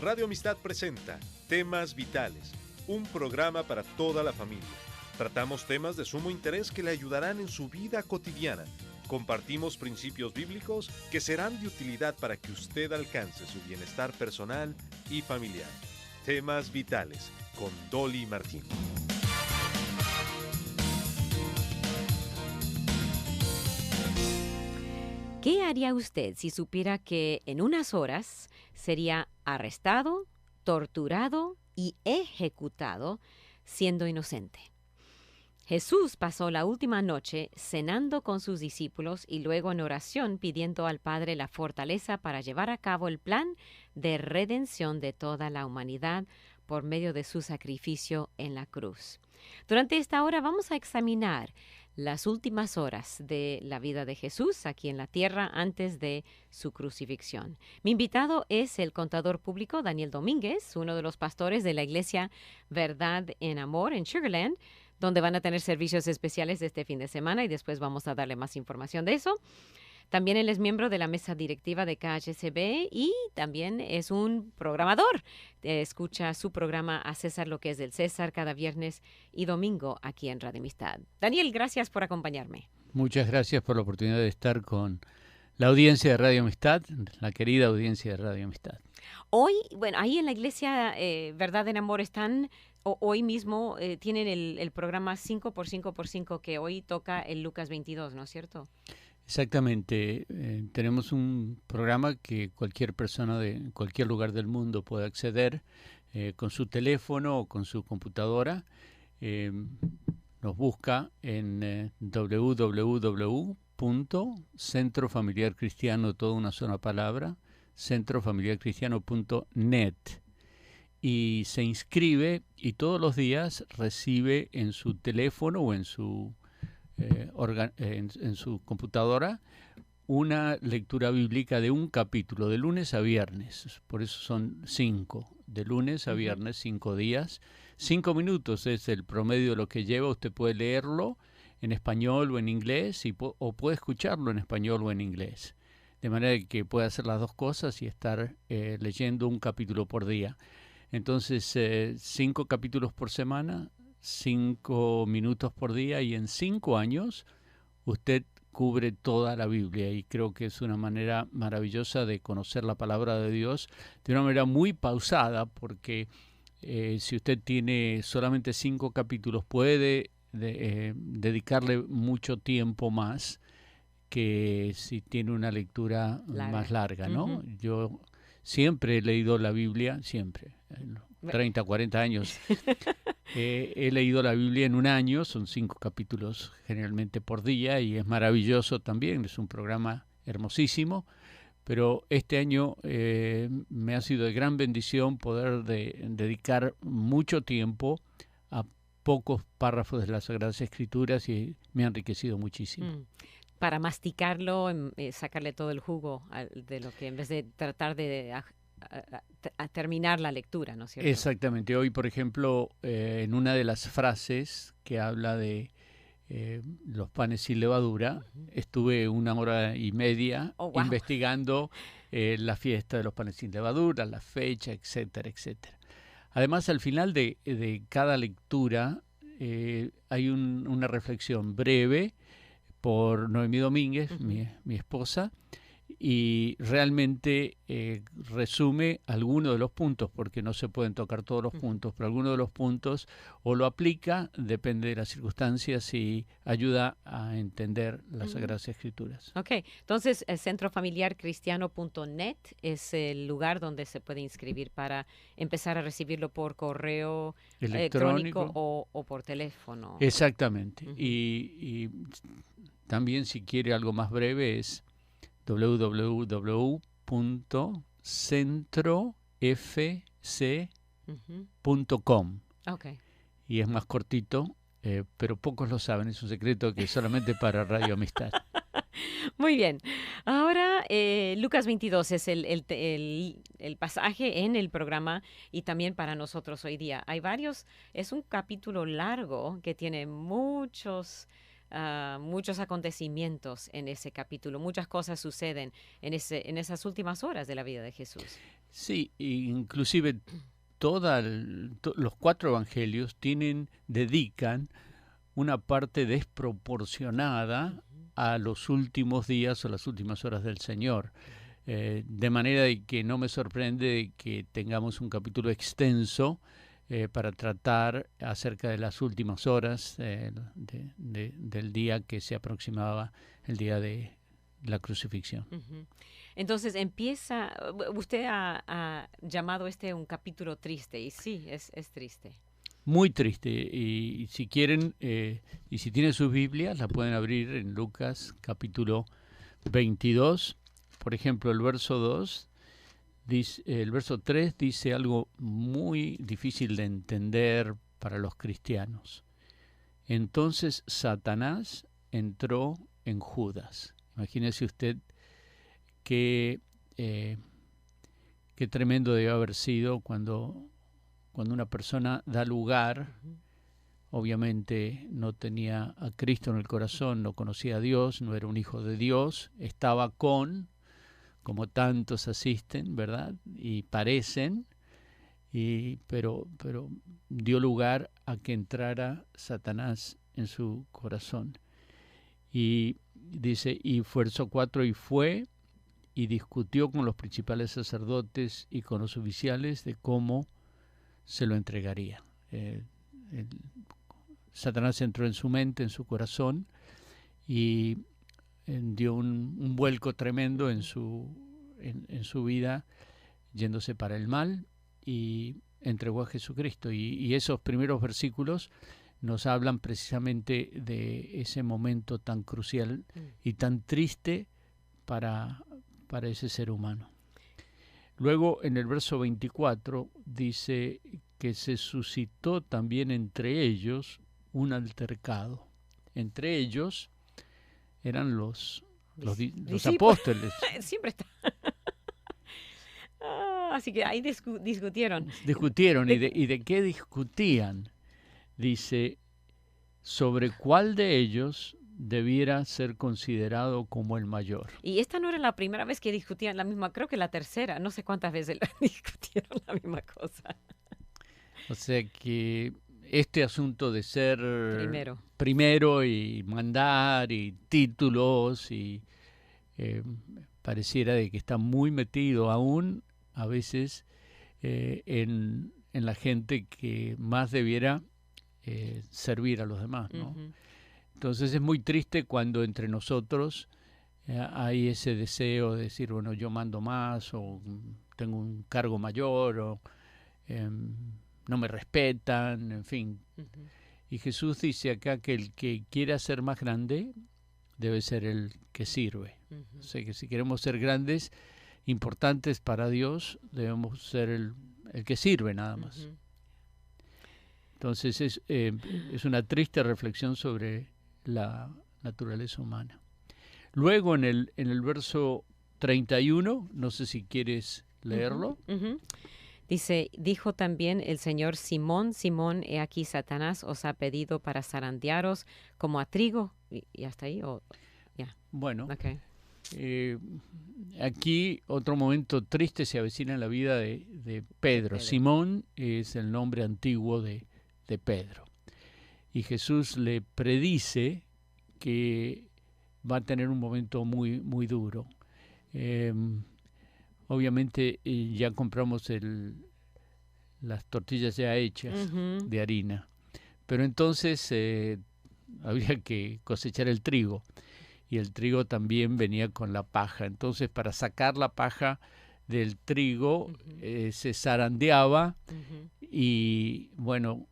Radio Amistad presenta Temas Vitales, un programa para toda la familia. Tratamos temas de sumo interés que le ayudarán en su vida cotidiana. Compartimos principios bíblicos que serán de utilidad para que usted alcance su bienestar personal y familiar. Temas Vitales, con Dolly Martín. ¿Qué haría usted si supiera que en unas horas sería arrestado, torturado y ejecutado siendo inocente? Jesús pasó la última noche cenando con sus discípulos y luego en oración pidiendo al Padre la fortaleza para llevar a cabo el plan de redención de toda la humanidad por medio de su sacrificio en la cruz. Durante esta hora vamos a examinar las últimas horas de la vida de Jesús aquí en la tierra antes de su crucifixión. Mi invitado es el contador público Daniel Domínguez, uno de los pastores de la iglesia Verdad en Amor en Sugar Land, donde van a tener servicios especiales este fin de semana y después vamos a darle más información de eso. También él es miembro de la mesa directiva de KHCB y también es un programador. Escucha su programa A César lo que es del César cada viernes y domingo aquí en Radio Amistad. Daniel, gracias por acompañarme. Muchas gracias por la oportunidad de estar con la audiencia de Radio Amistad, la querida audiencia de Radio Amistad. Hoy, bueno, ahí en la iglesia Verdad en Amor están, hoy mismo tienen el programa 5x5x5 que hoy toca el Lucas 22, ¿no es cierto? Exactamente. Tenemos un programa que cualquier persona de cualquier lugar del mundo puede acceder con su teléfono o con su computadora. Nos busca en www.centrofamiliarcristiano, toda una sola palabra, centrofamiliarcristiano.net, y se inscribe y todos los días recibe en su teléfono o en su en su computadora una lectura bíblica de un capítulo de lunes a viernes. Por eso son 5, de lunes a viernes, 5 días. 5 minutos es el promedio de lo que lleva. Usted puede leerlo en español o en inglés o puede escucharlo en español o en inglés. De manera que puede hacer las dos cosas y estar leyendo un capítulo por día. Entonces, 5 capítulos por semana, 5 minutos por día, y en 5 años usted cubre toda la Biblia, y creo que es una manera maravillosa de conocer la palabra de Dios de una manera muy pausada, porque si usted tiene solamente 5 capítulos puede dedicarle mucho tiempo más que si tiene una lectura más larga, ¿no? Yo siempre he leído la Biblia, siempre, 30, 40 años. He leído la Biblia en un año, son 5 capítulos generalmente por día, y es maravilloso también, es un programa hermosísimo, pero este año me ha sido de gran bendición poder dedicar mucho tiempo a pocos párrafos de las Sagradas Escrituras, y me ha enriquecido muchísimo. Para masticarlo, sacarle todo el jugo de lo que en vez de tratar de a terminar la lectura, ¿no es cierto? Exactamente. Hoy, por ejemplo, en una de las frases que habla de los panes sin levadura, estuve 1 hora y media investigando la fiesta de los panes sin levadura, la fecha, etcétera, etcétera. Además, al final de cada lectura hay una reflexión breve por Noemí Domínguez, mi esposa, y realmente resume algunos de los puntos, porque no se pueden tocar todos los puntos, pero algunos de los puntos o lo aplica, depende de las circunstancias, y ayuda a entender las Sagradas Escrituras. Ok, entonces centrofamiliarcristiano.net es el lugar donde se puede inscribir para empezar a recibirlo por correo electrónico o por teléfono. Exactamente. Y también, si quiere algo más breve, es www.centrofc.com. Okay. Y es más cortito, pero pocos lo saben, es un secreto que es solamente para Radio Amistad. Muy bien. Ahora, Lucas 22 es el pasaje en el programa y también para nosotros hoy día. Hay varios, es un capítulo largo que tiene muchos muchos acontecimientos en ese capítulo, muchas cosas suceden en esas últimas horas de la vida de Jesús. Sí, inclusive los 4 evangelios dedican una parte desproporcionada a los últimos días o las últimas horas del Señor. De manera de que no me sorprende que tengamos un capítulo extenso para tratar acerca de las últimas horas del día que se aproximaba, el día de la crucifixión. Uh-huh. Entonces usted ha llamado un capítulo triste, y sí, es triste. Muy triste, y si quieren, y si tienen sus Biblias, la pueden abrir en Lucas capítulo 22. Por ejemplo, el verso 2, el verso 3 dice algo muy difícil de entender para los cristianos. Entonces Satanás entró en Judas. Imagínese usted qué tremendo debe haber sido cuando una persona da lugar. Obviamente no tenía a Cristo en el corazón, no conocía a Dios, no era un hijo de Dios, estaba como tantos asisten, ¿verdad? Y parecen, pero dio lugar a que entrara Satanás en su corazón. Y dice, y verso 4, y fue y discutió con los principales sacerdotes y con los oficiales de cómo se lo entregaría. Satanás entró en su mente, en su corazón, y dio un vuelco tremendo en su vida, yéndose para el mal, y entregó a Jesucristo. Y esos primeros versículos nos hablan precisamente de ese momento tan crucial y tan triste para ese ser humano. Luego, en el verso 24, dice que se suscitó también entre ellos un altercado. Entre ellos eran los apóstoles. Siempre está. Así que ahí discutieron. Discutieron. ¿Y de qué discutían? Dice, sobre cuál de ellos debiera ser considerado como el mayor. Y esta no era la primera vez que discutían la misma, creo que la tercera, no sé cuántas veces discutieron la misma cosa. O sea que este asunto de ser primero y mandar y títulos y pareciera de que está muy metido aún a veces en la gente que más debiera servir a los demás, ¿no? Uh-huh. Entonces es muy triste cuando entre nosotros hay ese deseo de decir, bueno, yo mando más, o tengo un cargo mayor, o no me respetan, en fin. Uh-huh. Y Jesús dice acá que el que quiera ser más grande debe ser el que sirve. Uh-huh. O sea que si queremos ser grandes, importantes para Dios, debemos ser el que sirve nada más. Uh-huh. Entonces es una triste reflexión sobre la naturaleza humana. Luego en el verso 31, no sé si quieres leerlo. Uh-huh. Uh-huh. Dice, dijo también el Señor, Simón, Simón, he aquí Satanás os ha pedido para zarandearos como a trigo. ¿Y hasta ahí? Bueno, okay. Aquí otro momento triste se avecina en la vida de Pedro. Simón es el nombre antiguo de Pedro. Y Jesús le predice que va a tener un momento muy, muy duro. Obviamente ya compramos las tortillas ya hechas uh-huh. de harina, pero entonces habría que cosechar el trigo, y el trigo también venía con la paja. Entonces para sacar la paja del trigo uh-huh. Se zarandeaba uh-huh. y bueno,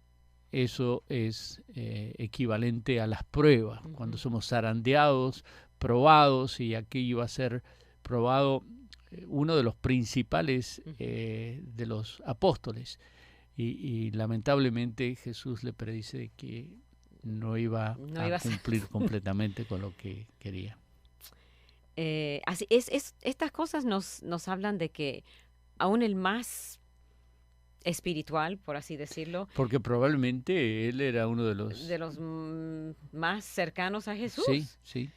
eso es equivalente a las pruebas, uh-huh. Cuando somos zarandeados, probados, y aquí iba a ser probado uno de los principales de los apóstoles, y lamentablemente Jesús le predice que no iba a cumplir completamente con lo que quería. Así estas cosas nos hablan de que aún el más espiritual, por así decirlo, Porque probablemente él era uno de los... de los más cercanos a Jesús. Sí, sí.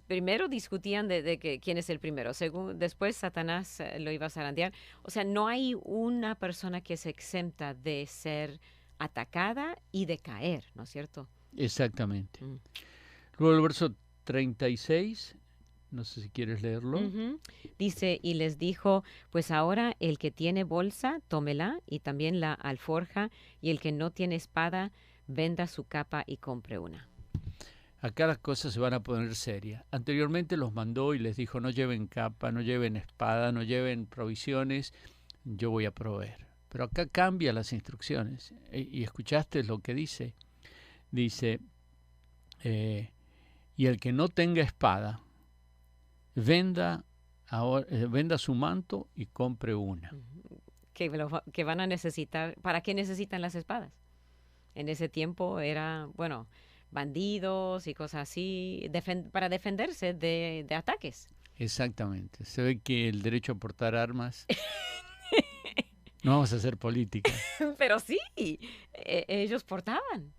Primero discutían de que quién es el primero, después Satanás lo iba a zarandear. O sea, no hay una persona que se exenta de ser atacada y de caer, ¿no es cierto? Exactamente. Mm. Luego el verso 36, no sé si quieres leerlo. Ujú. Dice, y les dijo, pues ahora el que tiene bolsa, tómela, y también la alforja, y el que no tiene espada, venda su capa y compre una. Acá las cosas se van a poner serias. Anteriormente los mandó y les dijo, no lleven capa, no lleven espada, no lleven provisiones, yo voy a proveer. Pero acá cambia las instrucciones. Y escuchaste lo que dice. Dice, y el que no tenga espada, venda su manto y compre una. Que van a necesitar. ¿Para qué necesitan las espadas? En ese tiempo era, bueno, bandidos y cosas así, para defenderse de ataques. Exactamente. Se ve que el derecho a portar armas... No vamos a hacer política. Pero sí, ellos portaban.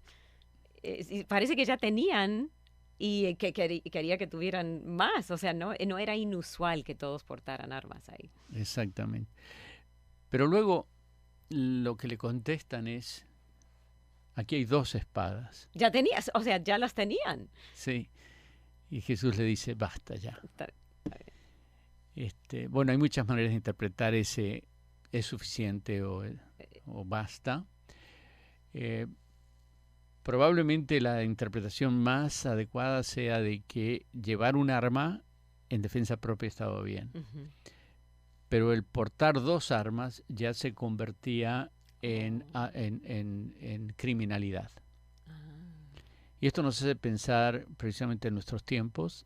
Parece que ya tenían y quería que tuvieran más. O sea, no era inusual que todos portaran armas ahí. Exactamente. Pero luego lo que le contestan es, aquí hay 2 espadas. Ya tenías, o sea, ya las tenían. Sí. Y Jesús le dice, basta ya. Está bien. Bueno, hay muchas maneras de interpretar ese es suficiente o basta. Probablemente la interpretación más adecuada sea de que llevar un arma en defensa propia estaba bien. Uh-huh. Pero el portar 2 armas ya se convertía en criminalidad. Y esto nos hace pensar precisamente en nuestros tiempos,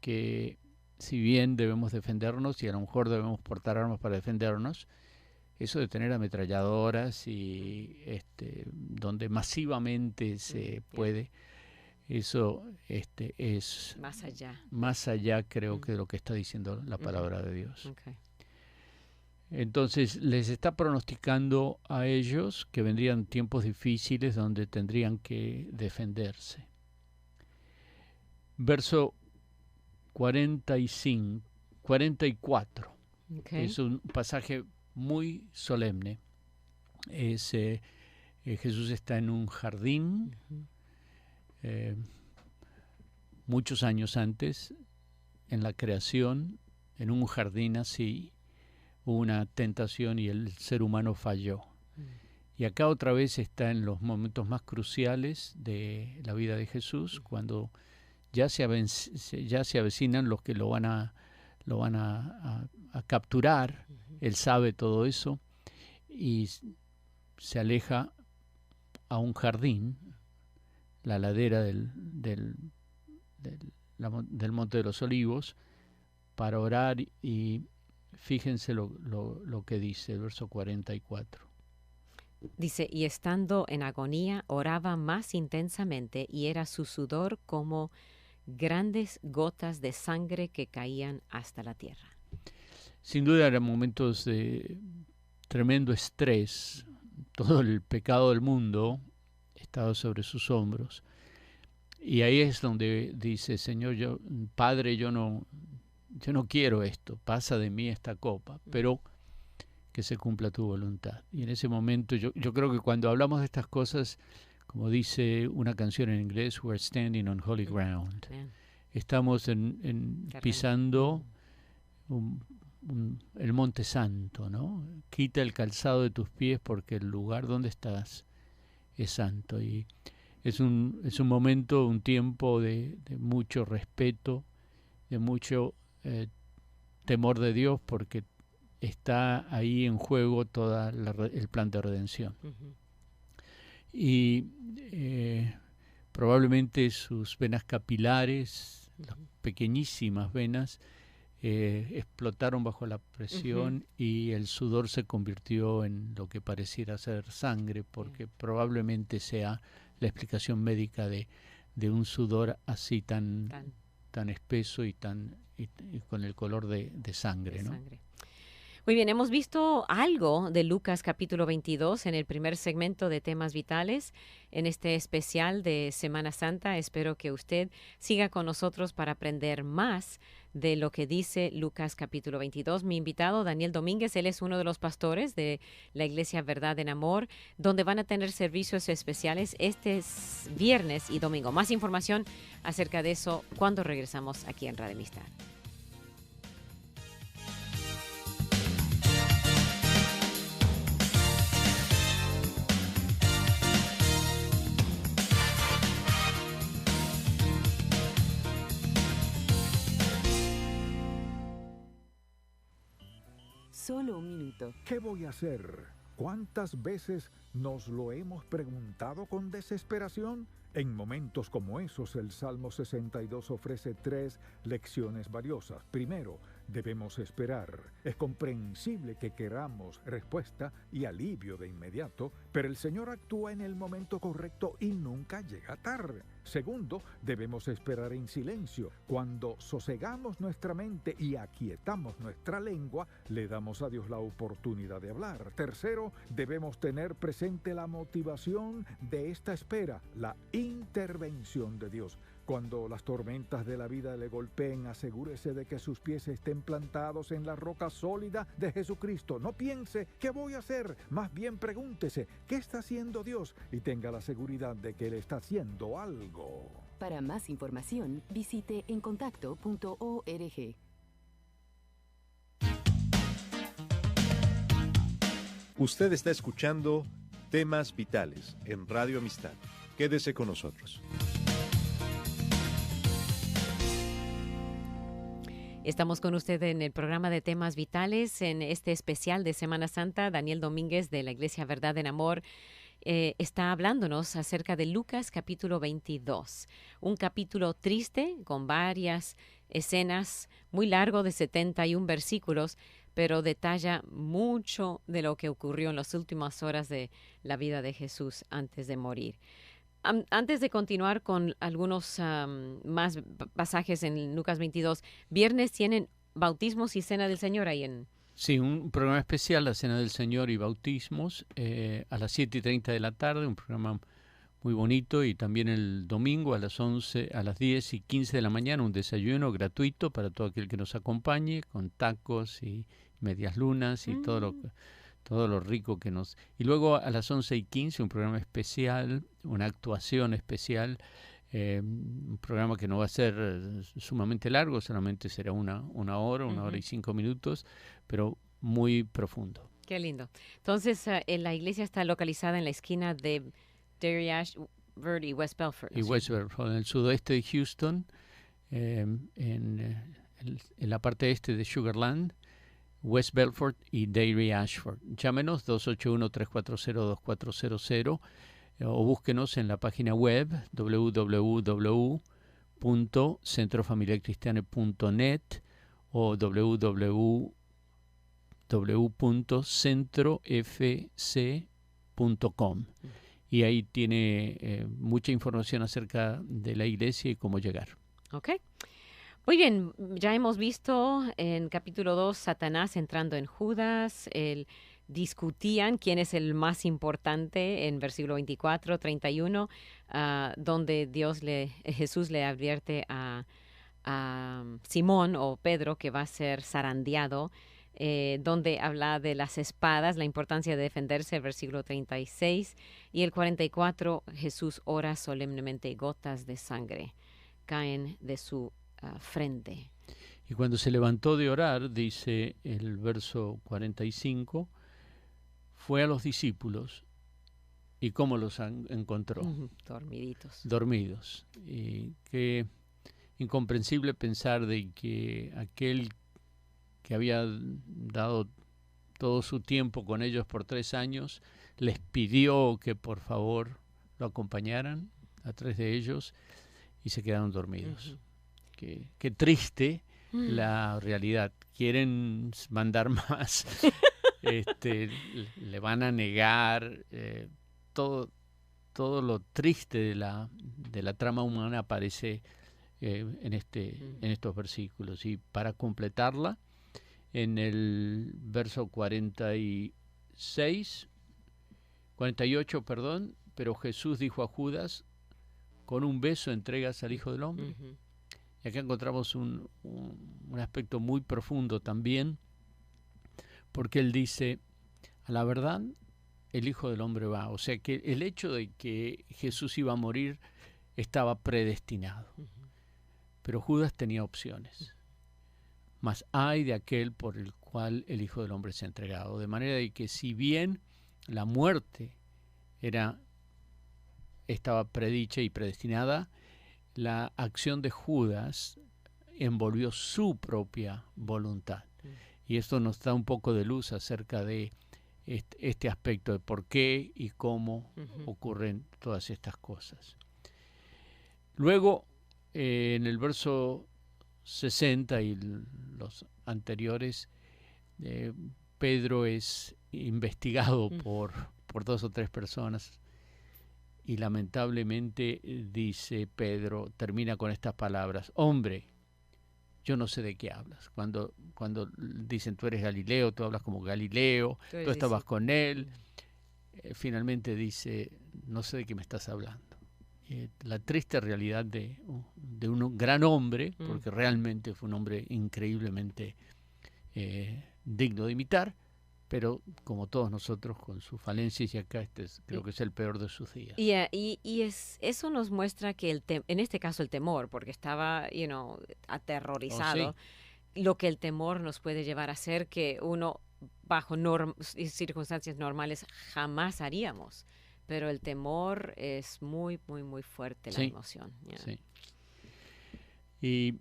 que si bien debemos defendernos y a lo mejor debemos portar armas para defendernos, eso de tener ametralladoras y donde masivamente se puede, eso es más allá creo que de lo que está diciendo la palabra de Dios. Okay. Entonces les está pronosticando a ellos que vendrían tiempos difíciles donde tendrían que defenderse. Verso 44. Okay. Es un pasaje muy solemne. Jesús está en un jardín, muchos años antes, en la creación, en un jardín así, hubo una tentación y el ser humano falló. Y acá otra vez está en los momentos más cruciales de la vida de Jesús, cuando ya se avecinan los que lo van a capturar. Él sabe todo eso y se aleja a un jardín, la ladera del Monte de los Olivos, para orar. Y fíjense lo que dice el verso 44. Dice, y estando en agonía, oraba más intensamente, y era su sudor como grandes gotas de sangre que caían hasta la tierra. Sin duda eran momentos de tremendo estrés. Todo el pecado del mundo estaba sobre sus hombros. Y ahí es donde dice, Señor, Padre, yo no quiero esto, pasa de mí esta copa, pero que se cumpla tu voluntad. Y en ese momento yo creo que cuando hablamos de estas cosas, como dice una canción en inglés, we're standing on holy ground. Estamos pisando el monte santo, ¿no? Quita el calzado de tus pies porque el lugar donde estás es santo. Y es un momento, un tiempo de mucho respeto, de mucho temor de Dios, porque está ahí en juego todo el plan de redención. Y probablemente sus venas capilares, las pequeñísimas venas, explotaron bajo la presión y el sudor se convirtió en lo que pareciera ser sangre, porque probablemente sea la explicación médica de un sudor así tan espeso y con el color de sangre, ¿no? Muy bien, hemos visto algo de Lucas capítulo 22 en el primer segmento de Temas Vitales, en este especial de Semana Santa. Espero que usted siga con nosotros para aprender más de lo que dice Lucas capítulo 22. Mi invitado, Daniel Domínguez, él es uno de los pastores de la Iglesia Verdad en Amor, donde van a tener servicios especiales este viernes y domingo. Más información acerca de eso cuando regresamos aquí en Radio Amistad. Solo un minuto. ¿Qué voy a hacer? ¿Cuántas veces nos lo hemos preguntado con desesperación? En momentos como esos, el Salmo 62 ofrece 3 lecciones valiosas. Primero, debemos esperar. Es comprensible que queramos respuesta y alivio de inmediato, pero el Señor actúa en el momento correcto y nunca llega tarde. Segundo, debemos esperar en silencio. Cuando sosegamos nuestra mente y aquietamos nuestra lengua, le damos a Dios la oportunidad de hablar. Tercero, debemos tener presente la motivación de esta espera, la intervención de Dios. Cuando las tormentas de la vida le golpeen, asegúrese de que sus pies estén plantados en la roca sólida de Jesucristo. No piense, ¿qué voy a hacer? Más bien pregúntese, ¿qué está haciendo Dios? Y tenga la seguridad de que Él está haciendo algo. Para más información, visite encontacto.org. Usted está escuchando Temas Vitales en Radio Amistad. Quédese con nosotros. Estamos con usted en el programa de Temas Vitales, en este especial de Semana Santa. Daniel Domínguez, de la Iglesia Verdad en Amor, está hablándonos acerca de Lucas capítulo 22. Un capítulo triste, con varias escenas, muy largo, de 71 versículos, pero detalla mucho de lo que ocurrió en las últimas horas de la vida de Jesús antes de morir. Antes de continuar con algunos más pasajes en Lucas 22, viernes tienen bautismos y Cena del Señor ahí en... Sí, un programa especial, la Cena del Señor y bautismos, a las 7:30 de la tarde, un programa muy bonito, y también el domingo a las 10:15 de la mañana, un desayuno gratuito para todo aquel que nos acompañe, con tacos y medias lunas y todo lo rico que nos... Y luego a las 11:15 un programa especial, una actuación especial, un programa que no va a ser sumamente largo, solamente será una hora, una hora y 5 minutos, pero muy profundo. Qué lindo. Entonces, la iglesia está localizada en la esquina de Dairy Ashford y West Belford, ¿no? Y West Belford, en el sudoeste de Houston, en la parte este de Sugar Land, West Belford y Dairy Ashford. Llámenos 281-340-2400 o búsquenos en la página web www.centrofamiliacristiana.net o www.centrofc.com. Y ahí tiene mucha información acerca de la iglesia y cómo llegar. Ok. Muy bien, ya hemos visto en capítulo 2 Satanás entrando en Judas, discutían quién es el más importante en versículo 24, 31, donde Jesús le advierte a Simón o Pedro que va a ser zarandeado, donde habla de las espadas, la importancia de defenderse, el versículo 36, y el 44, Jesús ora solemnemente y gotas de sangre caen de su frente. Y cuando se levantó de orar, dice el verso 45, fue a los discípulos y cómo los encontró. Dormidos. Y qué incomprensible pensar de que aquel que había dado todo su tiempo con ellos por 3 años, les pidió que por favor lo acompañaran a 3 de ellos y se quedaron dormidos. Qué triste la realidad. Quieren mandar más, le van a negar, todo lo triste de la trama humana aparece en estos versículos. Y para completarla, en el verso 48, perdón, pero Jesús dijo a Judas, con un beso entregas al Hijo del Hombre. Ujú. Y acá encontramos un aspecto muy profundo también, porque él dice, a la verdad, el Hijo del Hombre va. O sea que el hecho de que Jesús iba a morir estaba predestinado. Ujú. Pero Judas tenía opciones. Mas hay de aquel por el cual el Hijo del Hombre se ha entregado. De manera de que si bien la muerte estaba predicha y predestinada, la acción de Judas envolvió su propia voluntad. Y esto nos da un poco de luz acerca de este aspecto de por qué y cómo ocurren todas estas cosas. Luego, en el verso 60 y los anteriores, Pedro es investigado por 2 o 3 personas y lamentablemente dice Pedro, termina con estas palabras, hombre, yo no sé de qué hablas. Cuando dicen tú eres Galileo, tú hablas como Galileo, tú estabas con él, finalmente dice, no sé de qué me estás hablando. La triste realidad de un gran hombre, porque realmente fue un hombre increíblemente digno de imitar, pero como todos nosotros con sus falencias, y acá creo que es el peor de sus días. Eso nos muestra que en este caso el temor, porque estaba aterrorizado, lo que el temor nos puede llevar a hacer que uno bajo circunstancias normales jamás haríamos. Pero el temor es muy, muy, muy fuerte, la emoción. Sí.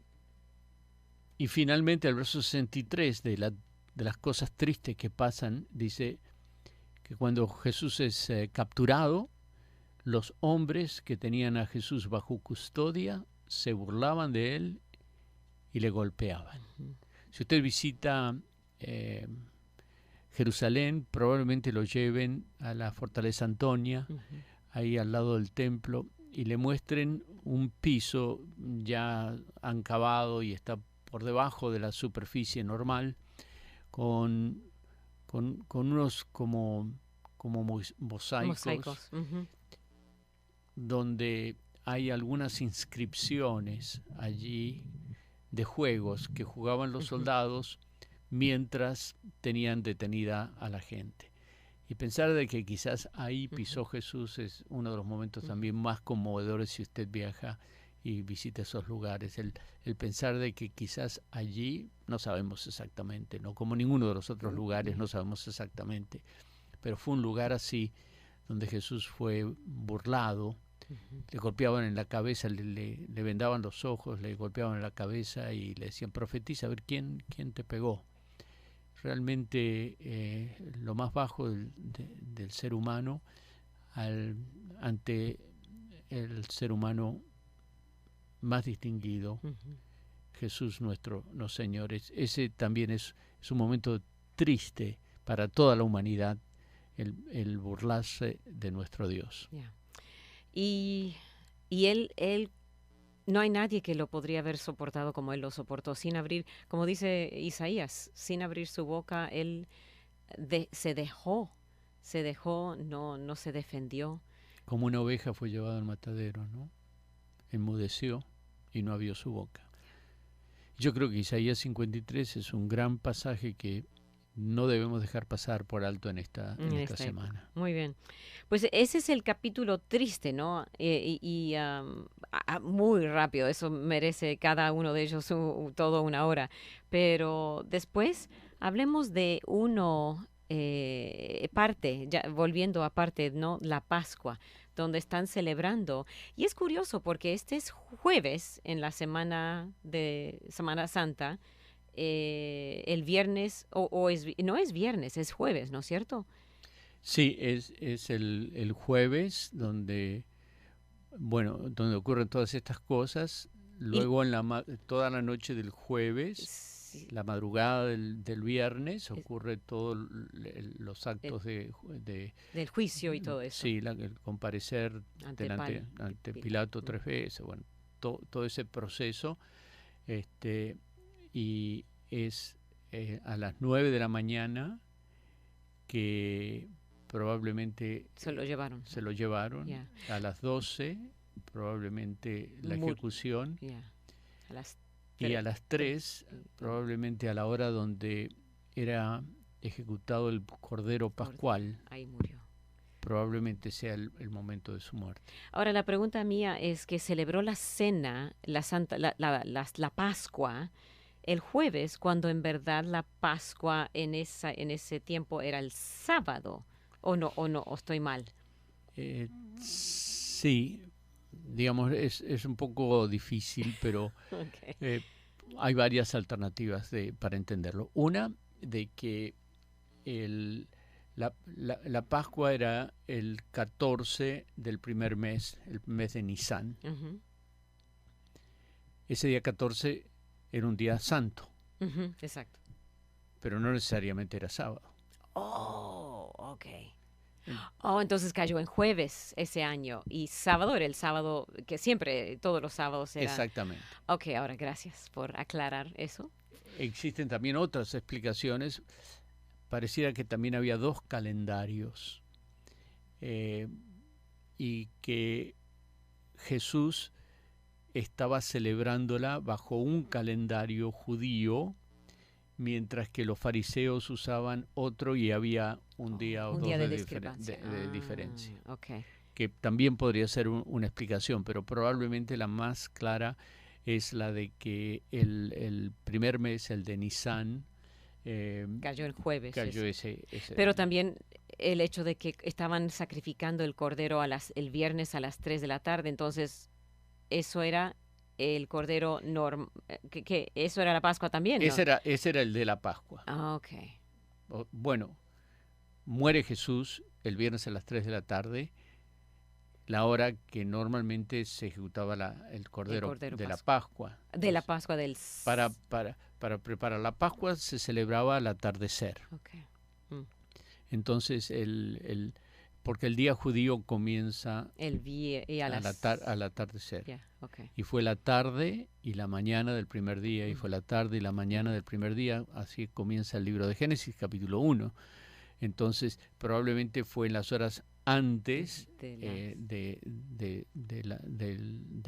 Y finalmente el verso 63 de las cosas tristes que pasan, dice que cuando Jesús es capturado, los hombres que tenían a Jesús bajo custodia se burlaban de él y le golpeaban. Si usted visita Jerusalén, probablemente lo lleven a la fortaleza Antonia, ahí al lado del templo, y le muestren un piso ya encavado y está por debajo de la superficie normal, con unos como mosaicos. Donde hay algunas inscripciones allí de juegos que jugaban los soldados mientras tenían detenida a la gente. Y pensar de que quizás ahí pisó Jesús es uno de los momentos también más conmovedores si usted viaja y visita esos lugares. El pensar de que quizás allí, no sabemos exactamente, no como ninguno de los otros lugares, no sabemos exactamente, pero fue un lugar así donde Jesús fue burlado, le golpeaban en la cabeza, le vendaban los ojos, le golpeaban en la cabeza y le decían, profetiza, a ver quién te pegó. Realmente lo más bajo del ser humano ante el ser humano más distinguido, Jesús nuestro Señor. Ese también es un momento triste para toda la humanidad, el burlarse de nuestro Dios. Yeah. Y él no hay nadie que lo podría haber soportado como él lo soportó, sin abrir, como dice Isaías, sin abrir su boca, él se dejó, no se defendió. Como una oveja fue llevado al matadero, ¿no? Enmudeció y no abrió su boca. Yo creo que Isaías 53 es un gran pasaje que no debemos dejar pasar por alto en esta semana. Muy bien. Pues ese es el capítulo triste, ¿no? Muy rápido, eso merece cada uno de ellos todo una hora. Pero después hablemos de volviendo a parte, ¿no? La Pascua, donde están celebrando. Y es curioso porque este es jueves en la semana Santa. El viernes, no es viernes, es jueves, ¿no es cierto? Sí, es el jueves donde ocurren todas estas cosas. Luego toda la noche del jueves, la madrugada del viernes, ocurre todos los actos del juicio y todo eso. Sí, el comparecer ante Pilato 3 veces, todo ese proceso. Y es a las 9 de la mañana que probablemente Se lo llevaron. se lo llevaron. Ya. A las 12 probablemente la Mu- ejecución. Ya. A las Y a las 3 probablemente a la hora donde era ejecutado el Cordero Pascual, ahí murió. probablemente sea el momento de su muerte. Ahora, la pregunta mía es que celebró la cena, la Pascua, el jueves, cuando en verdad la Pascua en ese tiempo era el sábado. ¿O no, o estoy mal? Sí, digamos, es un poco difícil, pero Okay. hay varias alternativas para entenderlo. Una, de que la Pascua era el 14 del primer mes, el mes de Nisan. Ujú, Ese día 14 era un día santo, ujú, exacto. pero no necesariamente era sábado. Oh, ok. Oh, entonces cayó en jueves ese año y sábado era el sábado que siempre, todos los sábados era. Exactamente. Ok, ahora gracias por aclarar eso. Existen también otras explicaciones. Pareciera que también había dos calendarios y que Jesús estaba celebrándola bajo un calendario judío, mientras que los fariseos usaban otro y había un día o Un dos día de de discrepancia. diferencia, Ok. que también podría ser una explicación, pero probablemente la más clara es la de que el primer mes, el de Nisan, Cayó el jueves. cayó ese. ese. Pero también el hecho de que estaban sacrificando el cordero el viernes a las 3 de la tarde, entonces eso era el cordero que eso era la Pascua también, ¿no? Ese era el de la Pascua. Ah, ok. Bueno, muere Jesús el viernes a las 3 de la tarde, la hora que normalmente se ejecutaba el cordero de la Pascua. De la Pascua del... Para preparar la Pascua se celebraba al atardecer. Okay. Entonces, porque el día judío comienza al atardecer. Yeah, okay. Y fue la tarde y la mañana del primer día, y fue la tarde y la mañana del primer día, así comienza el libro de Génesis, capítulo 1. Entonces, probablemente fue en las horas antes de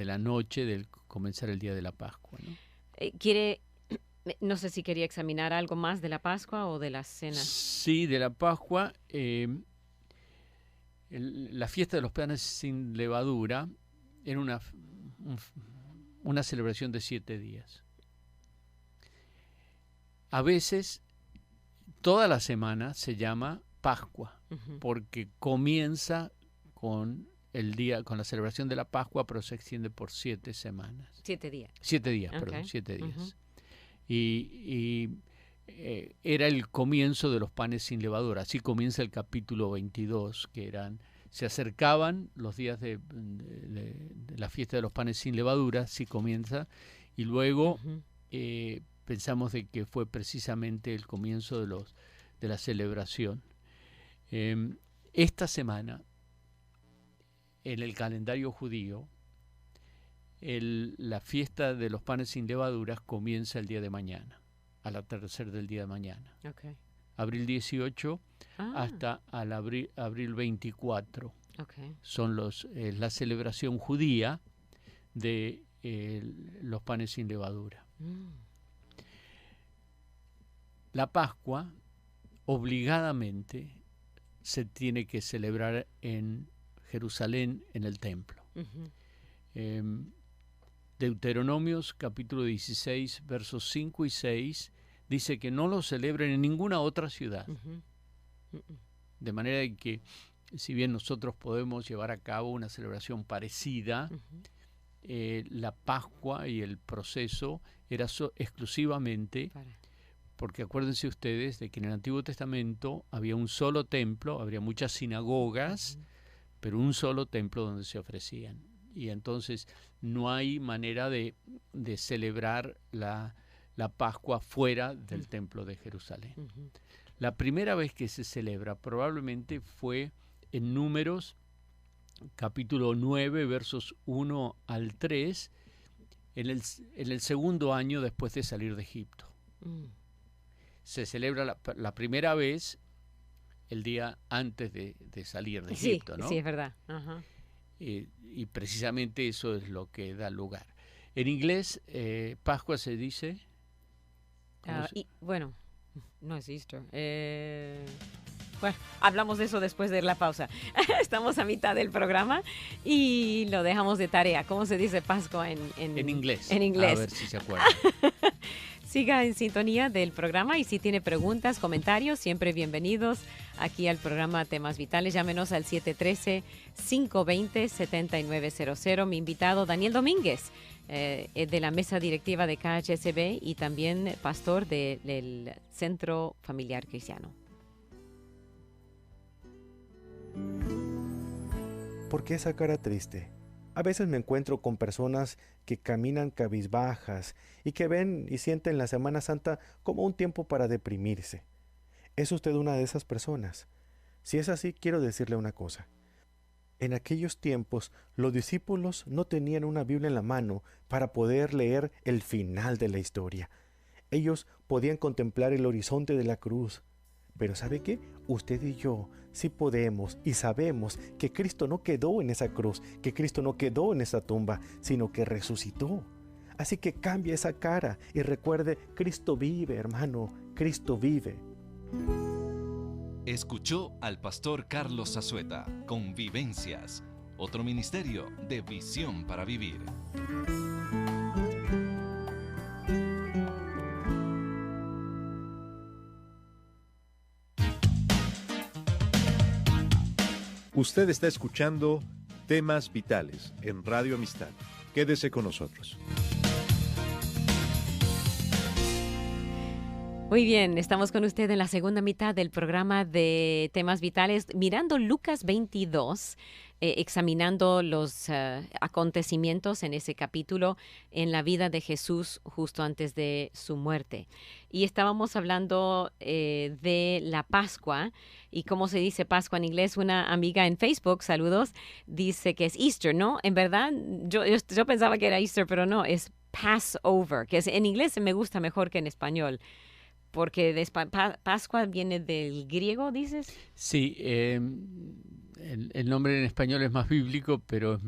la noche del comenzar el día de la Pascua, ¿no? No sé si quería examinar algo más de la Pascua o de la cena. Sí, de la Pascua. La fiesta de los panes sin levadura era una celebración de 7 días. A veces, toda la semana se llama Pascua, porque comienza con la celebración de la Pascua, pero se extiende por 7 semanas. 7 días. 7 días, okay. Perdón, 7 días. Y era el comienzo de los panes sin levadura. Así comienza el capítulo 22, se acercaban los días de la fiesta de los panes sin levadura, así comienza, y luego pensamos de que fue precisamente el comienzo de la celebración. Esta semana, en el calendario judío, la fiesta de los panes sin levaduras comienza el día de mañana, al atardecer del día de mañana. Okay. Abril 18 hasta al abril 24. Okay. Son la celebración judía de los panes sin levadura. La Pascua obligadamente se tiene que celebrar en Jerusalén, en el templo. Deuteronomios capítulo 16, versos 5 y 6 dice que no lo celebren en ninguna otra ciudad. De manera que, si bien nosotros podemos llevar a cabo una celebración parecida, la Pascua y el proceso era exclusivamente, porque acuérdense ustedes de que en el Antiguo Testamento había un solo templo, habría muchas sinagogas, pero un solo templo donde se ofrecían. Y entonces no hay manera de celebrar la Pascua fuera del templo de Jerusalén. La primera vez que se celebra probablemente fue en Números, capítulo 9, versos 1 al 3, en el segundo año después de salir de Egipto. se celebra la primera vez el día antes de salir de Egipto, ¿no? Sí, es verdad. Ajá. Y precisamente eso es lo que da lugar. En inglés, Pascua se dice... Bueno, no es Easter. Bueno, hablamos de eso después de la pausa. Estamos a mitad del programa y lo dejamos de tarea. ¿Cómo se dice Pascua en inglés? En inglés. A ver si se acuerdan. Siga en sintonía del programa y si tiene preguntas, comentarios, siempre bienvenidos aquí al programa Temas Vitales. Llámenos al 713-520-7900. Mi invitado, Daniel Domínguez, de la mesa directiva de KHSB y también pastor del Centro Familiar Cristiano. ¿Por qué esa cara triste? A veces me encuentro con personas que caminan cabizbajas y que ven y sienten la Semana Santa como un tiempo para deprimirse. ¿Es usted una de esas personas? Si es así, quiero decirle una cosa. En aquellos tiempos, los discípulos no tenían una Biblia en la mano para poder leer el final de la historia. Ellos podían contemplar el horizonte de la cruz. Pero ¿sabe qué? Usted y yo sí podemos y sabemos que Cristo no quedó en esa cruz, que Cristo no quedó en esa tumba, sino que resucitó. Así que cambie esa cara y recuerde, Cristo vive, hermano, Cristo vive. Escuchó al pastor Carlos Azueta con Vivencias, otro ministerio de visión para vivir. Usted está escuchando Temas Vitales en Radio Amistad. Quédese con nosotros. Muy bien, estamos con usted en la segunda mitad del programa de Temas Vitales, mirando Lucas 22, examinando los acontecimientos en ese capítulo en la vida de Jesús justo antes de su muerte. Y estábamos hablando de la Pascua y cómo se dice Pascua en inglés. Una amiga en Facebook, saludos, dice que es Easter, ¿no? En verdad, yo pensaba que era Easter, pero no, es Passover, que en inglés me gusta mejor que en español. Porque Pascua viene del griego, ¿dices? Sí, el nombre en español es más bíblico, pero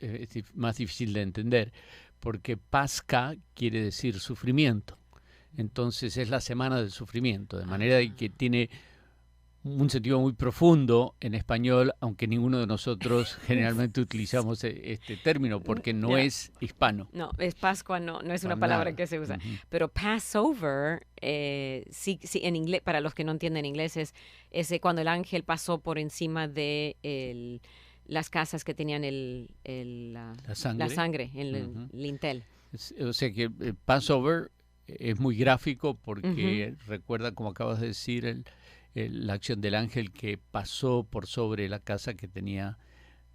es más difícil de entender, porque Pasca quiere decir sufrimiento. Entonces es la semana del sufrimiento, de manera que tiene un sentido muy profundo en español, aunque ninguno de nosotros generalmente utilizamos este término porque no es hispano. No, es Pascua, no es una palabra que se usa. Uh-huh. Pero Passover, sí, en inglés, para los que no entienden inglés, es cuando el ángel pasó por encima de las casas que tenían la sangre en el lintel. O sea que el Passover es muy gráfico porque recuerda, como acabas de decir, la acción del ángel que pasó por sobre la casa que tenía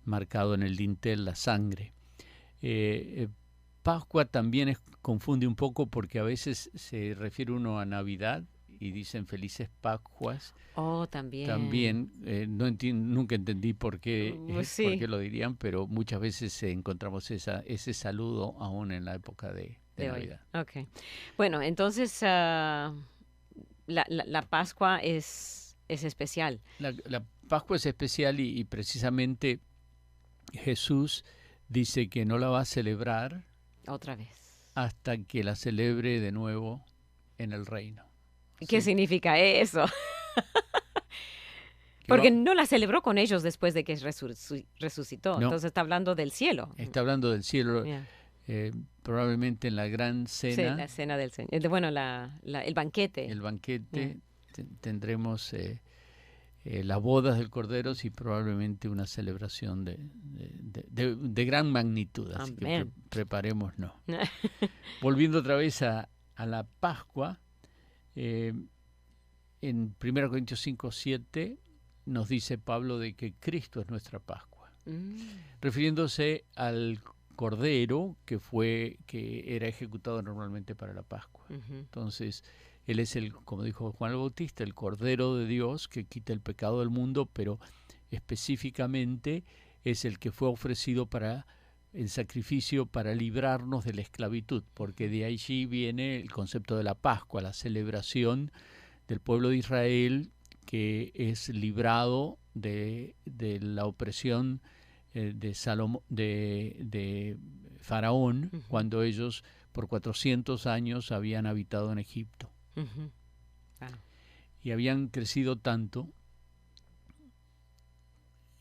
marcado en el dintel la sangre. Pascua también confunde un poco porque a veces se refiere uno a Navidad y dicen felices Pascuas. Oh, también. También, nunca entendí por qué lo dirían, pero muchas veces encontramos ese saludo aún en la época de Navidad. Okay. Bueno, entonces... La Pascua es especial. La Pascua es especial y precisamente Jesús dice que no la va a celebrar otra vez hasta que la celebre de nuevo en el reino. ¿Qué significa eso? Porque no la celebró con ellos después de que resucitó. No. Entonces está hablando del cielo. Está hablando del cielo. Yeah. Probablemente en la gran cena. Sí, la cena del Señor. Bueno, el banquete. El banquete. Tendremos las bodas del Cordero y probablemente una celebración de gran magnitud. Así que preparémonos. Volviendo otra vez a la Pascua, en 1 Corintios 5:7 nos dice Pablo de que Cristo es nuestra Pascua. Refiriéndose al Cordero que era ejecutado normalmente para la Pascua. Entonces, él es como dijo Juan el Bautista, el Cordero de Dios que quita el pecado del mundo, pero específicamente es el que fue ofrecido en sacrificio para librarnos de la esclavitud, porque de allí viene el concepto de la Pascua, la celebración del pueblo de Israel que es librado de la opresión de Faraón, Ujú. cuando ellos por 400 años habían habitado en Egipto. Ujú. Wow. Y habían crecido tanto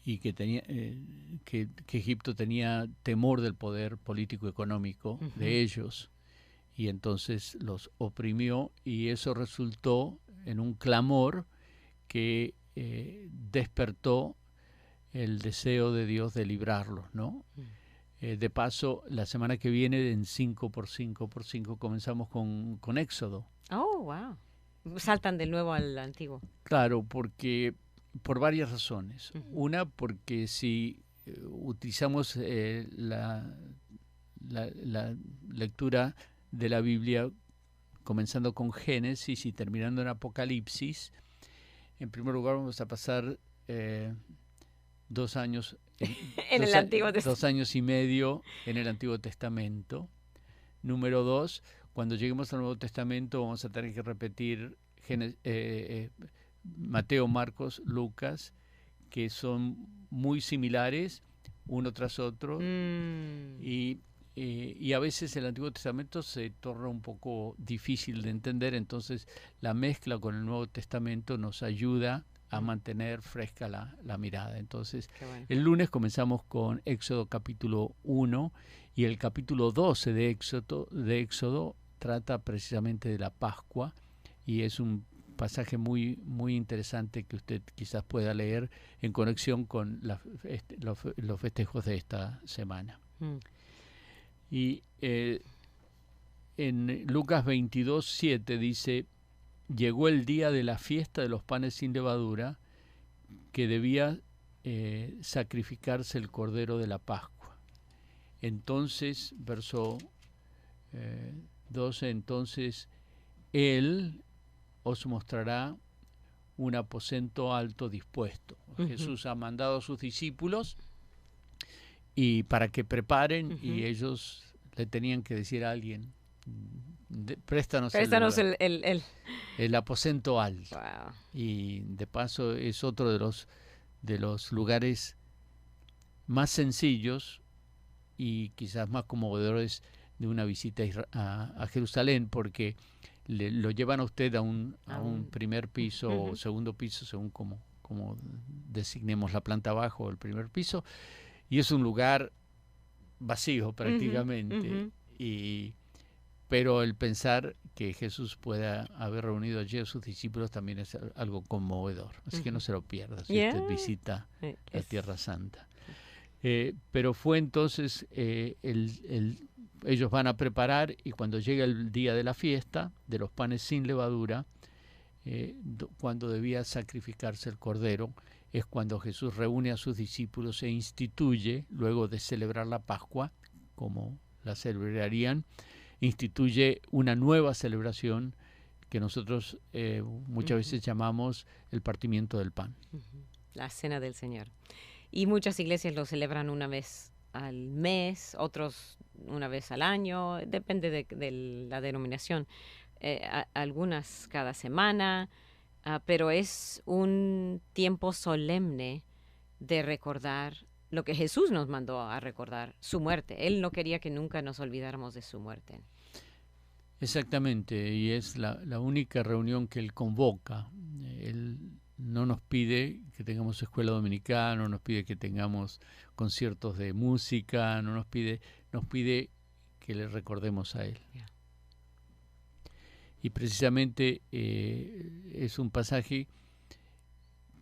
y que Egipto tenía temor del poder político-económico Ujú. de ellos, y entonces los oprimió, y eso resultó en un clamor que despertó el deseo de Dios de librarlos, ¿no? De paso, la semana que viene, en 5x5x5, comenzamos con Éxodo. Oh, wow. Saltan de nuevo al antiguo. Claro, porque por varias razones. Ujú. Una, porque si utilizamos la lectura de la Biblia comenzando con Génesis y terminando en Apocalipsis, en primer lugar vamos a pasar 2 años En el Antiguo Testamento. 2 años y medio en el Antiguo Testamento. Número 2, cuando lleguemos al Nuevo Testamento vamos a tener que repetir Mateo, Marcos, Lucas, que son muy similares uno tras otro, y a veces el Antiguo Testamento se torna un poco difícil de entender, entonces la mezcla con el Nuevo Testamento nos ayuda a mantener fresca la mirada. Entonces, Bueno. el lunes comenzamos con Éxodo capítulo 1, y el capítulo 12 de Éxodo trata precisamente de la Pascua, y es un pasaje muy, muy interesante que usted quizás pueda leer en conexión con los festejos de esta semana. Y en Lucas 22:7 dice: llegó el día de la fiesta de los panes sin levadura, que debía sacrificarse el cordero de la Pascua. Entonces, verso 12, entonces Él os mostrará un aposento alto dispuesto. Jesús ha mandado a sus discípulos y para que preparen, y ellos le tenían que decir a alguien: préstanos el aposento alto. Wow. Y de paso es otro de los lugares más sencillos y quizás más conmovedores de una visita a Jerusalén, porque lo llevan a usted a un primer piso o segundo piso, según como designemos la planta bajo o el primer piso, y es un lugar vacío prácticamente. Pero el pensar que Jesús pueda haber reunido allí a sus discípulos también es algo conmovedor. Así que no se lo pierda si usted visita la Tierra Santa. Pero fue entonces, ellos van a preparar, y cuando llega el día de la fiesta de los panes sin levadura, cuando debía sacrificarse el cordero, es cuando Jesús reúne a sus discípulos e instituye, luego de celebrar la Pascua, como la celebrarían, instituye una nueva celebración que nosotros muchas veces llamamos el partimiento del pan. La Cena del Señor. Y muchas iglesias lo celebran una vez al mes, otros una vez al año, depende de la denominación. Algunas cada semana, pero es un tiempo solemne de recordar lo que Jesús nos mandó a recordar, su muerte. Él no quería que nunca nos olvidáramos de su muerte. Exactamente, y es la única reunión que Él convoca. Él no nos pide que tengamos escuela dominical, no nos pide que tengamos conciertos de música, nos pide que le recordemos a Él. Yeah. Y precisamente es un pasaje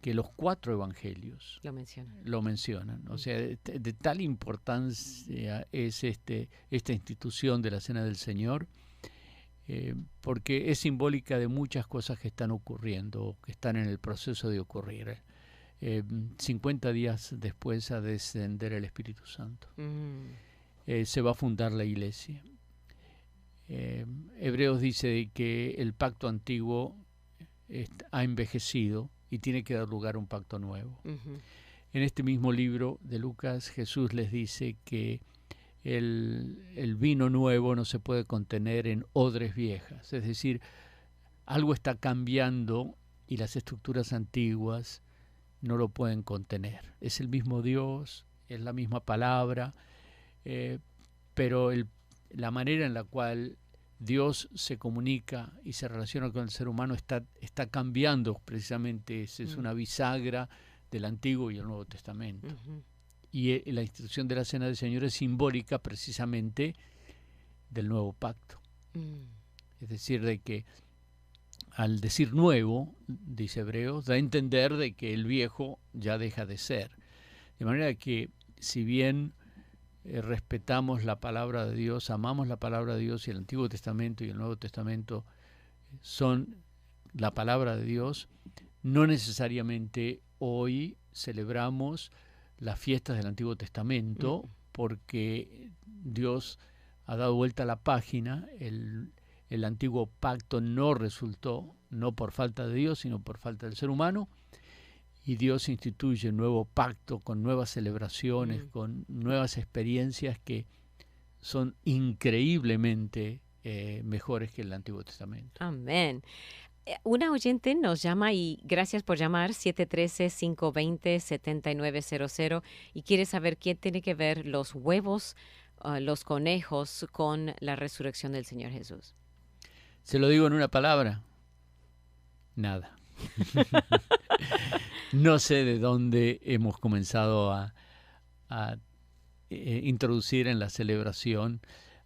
que los 4 evangelios lo mencionan. O sea, de tal importancia es esta institución de la Cena del Señor, porque es simbólica de muchas cosas que están ocurriendo, que están en el proceso de ocurrir. 50 días después a descender el Espíritu Santo. Se va a fundar la iglesia. Hebreos dice que el pacto antiguo ha envejecido y tiene que dar lugar a un pacto nuevo. En este mismo libro de Lucas, Jesús les dice que el vino nuevo no se puede contener en odres viejas, es decir, algo está cambiando y las estructuras antiguas no lo pueden contener. Es el mismo Dios, es la misma palabra, pero la manera en la cual Dios se comunica y se relaciona con el ser humano está cambiando precisamente. Es una bisagra del Antiguo y el Nuevo Testamento. Y la institución de la Cena del Señor es simbólica precisamente del Nuevo Pacto. Es decir, de que al decir nuevo, dice Hebreos, da a entender de que el viejo ya deja de ser. De manera que si bien respetamos la palabra de Dios, amamos la palabra de Dios, y el Antiguo Testamento y el Nuevo Testamento son la palabra de Dios, no necesariamente hoy celebramos las fiestas del Antiguo Testamento, porque Dios ha dado vuelta a la página. El antiguo pacto no resultó, no por falta de Dios, sino por falta del ser humano, y Dios instituye un nuevo pacto con nuevas celebraciones, con nuevas experiencias que son increíblemente mejores que el Antiguo Testamento. Amén. Una oyente nos llama, y gracias por llamar, 713-520-7900, y quiere saber qué tiene que ver los huevos, los conejos, con la resurrección del Señor Jesús. Se lo digo en una palabra: nada. No sé de dónde hemos comenzado a introducir en la celebración.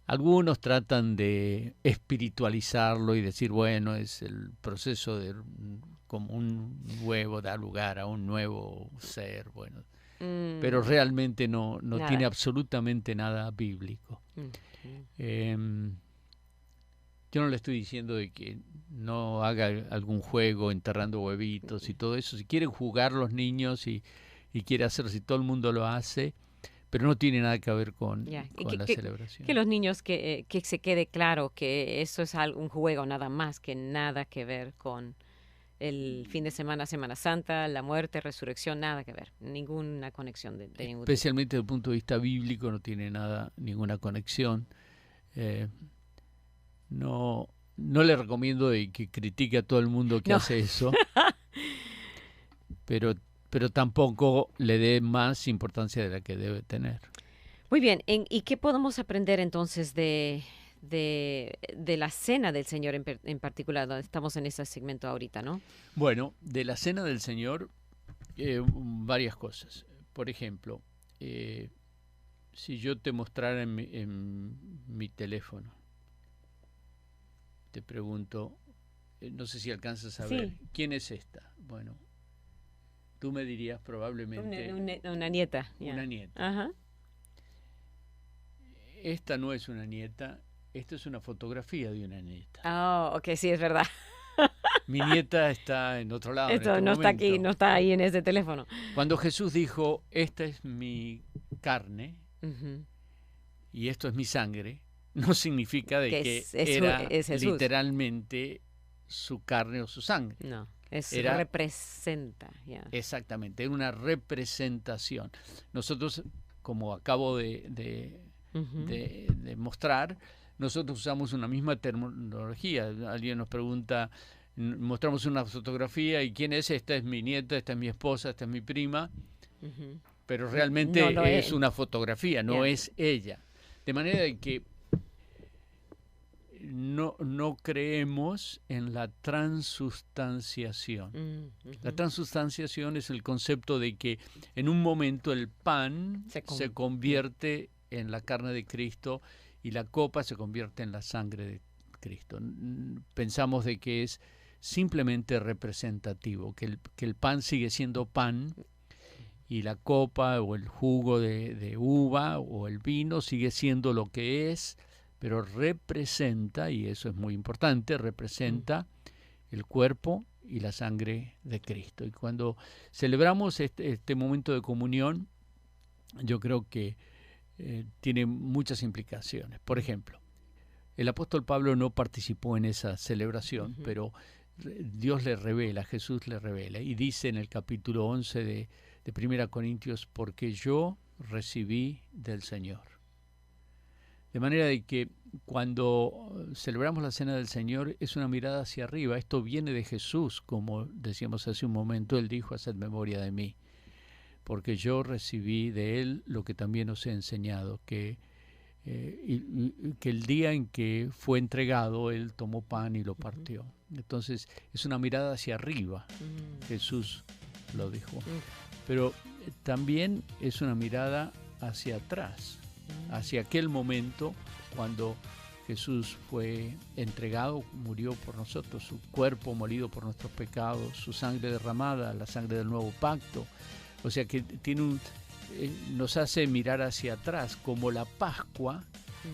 Algunos tratan de espiritualizarlo y decir, bueno, es el proceso de como un huevo da lugar a un nuevo ser, bueno, pero realmente no tiene absolutamente nada bíblico. Yo no le estoy diciendo de que no haga algún juego enterrando huevitos y todo eso. Si quieren jugar los niños y quiere hacerlo, si todo el mundo lo hace, pero no tiene nada que ver con la celebración. Que los niños, que se quede claro que eso es un juego nada más, que nada que ver con el fin de semana, Semana Santa, la muerte, resurrección, nada que ver. Ninguna conexión de ningún tipo. Especialmente desde el punto de vista bíblico no tiene ninguna conexión. No le recomiendo de que critique a todo el mundo que hace eso, pero tampoco le dé más importancia de la que debe tener. Muy bien, ¿y qué podemos aprender entonces de la Cena del Señor en particular, donde estamos en ese segmento ahorita, ¿no? Bueno, de la Cena del Señor, varias cosas. Por ejemplo, si yo te mostrara en mi teléfono, te pregunto, no sé si alcanzas a ver, ¿quién es esta? Bueno, tú me dirías probablemente... Una nieta. Una nieta. Ajá. Esta no es una nieta, esta es una fotografía de una nieta. Oh, ok, sí, es verdad. Mi nieta está en otro lado. Esto en no este está aquí, no está ahí en ese teléfono. Cuando Jesús dijo, esta es mi carne y esto es mi sangre, no significa de que era literalmente su carne o su sangre. No, representa. Exactamente, era una representación. Nosotros, como acabo de mostrar, nosotros usamos una misma terminología. Alguien nos pregunta, mostramos una fotografía y ¿quién es? Esta es mi nieta, esta es mi esposa, esta es mi prima, pero realmente es una fotografía, no es ella. De manera de que no creemos en la transustanciación. La transustanciación es el concepto de que en un momento el pan se convierte en la carne de Cristo y la copa se convierte en la sangre de Cristo. Pensamos de que es simplemente representativo, que el pan sigue siendo pan y la copa o el jugo de uva o el vino sigue siendo lo que es, pero representa, y eso es muy importante, representa el cuerpo y la sangre de Cristo. Y cuando celebramos este momento de comunión, yo creo que tiene muchas implicaciones. Por ejemplo, el apóstol Pablo no participó en esa celebración, pero Dios le revela, Jesús le revela, y dice en el capítulo 11 de 1 Corintios, porque yo recibí del Señor. De manera de que cuando celebramos la Cena del Señor es una mirada hacia arriba. Esto viene de Jesús, como decíamos hace un momento. Él dijo: haced memoria de mí, porque yo recibí de Él lo que también os he enseñado, que el día en que fue entregado, Él tomó pan y lo partió. Entonces es una mirada hacia arriba. Jesús lo dijo. Pero también es una mirada hacia atrás, hacia aquel momento cuando Jesús fue entregado, murió por nosotros, su cuerpo molido por nuestros pecados, su sangre derramada, la sangre del nuevo pacto. O sea que nos hace mirar hacia atrás, como la Pascua